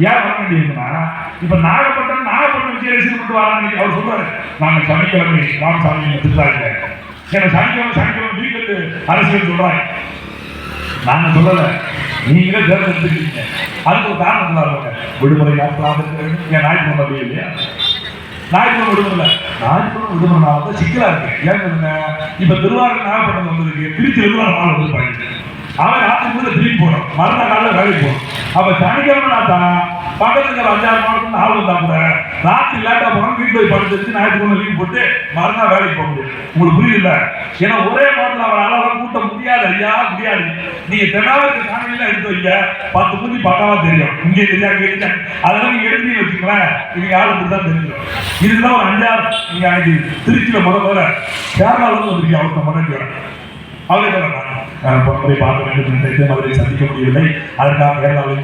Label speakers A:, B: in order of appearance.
A: ஏன் வர வேண்டியிருக்குன்னா இப்ப நாகப்பட்டினம் விஜயலட்சுமி கொண்டு வராங்க. அவர் சொல்றாரு, நாங்க சனிக்கிழமை ராமசாமி திட்டாங்க, ஏன்னா சனிக்கிழமை வீட்டுக்கு அரசியல் சொல்றாங்க. நாங்க சொல்லல, நீங்களே தேர்ந்தெடுத்துக்கிட்டீங்க. அதுக்கு ஒரு காரணம் சொல்லாங்க, விடுமுறை நாட்களாக என் ஞாயிற்றுக்கிழமை அப்படி இல்லையா? ஞாயிற்றுக்கிழமை விடுமுறை நாள் தான் சிக்கலா இருக்கு. ஏன்னு இப்ப திருவாரூர் நாகப்பட்டினம் வந்திருக்கு, திருச்சி திருவாரூர் நாள் வந்து பாருங்க, அவன் ராத்திரி கூட திரும்பி போகணும், மறுநாள் காலையில் வேலைக்கு போகணும். அப்ப சனிக்கிழமை தான் பக்கத்துல இருக்கிற 5-6 மாவட்டம் ஆள் வந்தா கூட ராத்திரி லேட்டா போனோம், வீட்டுல போய் படுத்து ஞாயிற்றுக்கிழமை லீவ் போட்டு மறுநாள் வேலைக்கு போக முடியும். உங்களுக்கு புரியல? ஏன்னா ஒரே மாதத்துல அவர் அளவு கூட்ட முடியாது. ஐயா முடியாது. நீங்க தென்னாவது காணொலியில எடுத்து வைங்க, 10 மூஞ்சி பக்காவா தெரியும். இங்கே தெரியாது, அதெல்லாம் நீங்க எடுத்து வச்சுக்கலாம். இவங்க ஆளு இப்படிதான் தெரியும். இதுதான் ஒரு 5-6 நீங்க அன்னைக்கு திருச்சியில முதல்ல கேரளால இருந்து வந்திருக்கீங்க. அவருக்கு முன்னாடி அவரே பார்க்க வேண்டும், மதுரை சந்திக்க முடியவில்லை. அதற்காக கேரளாவில்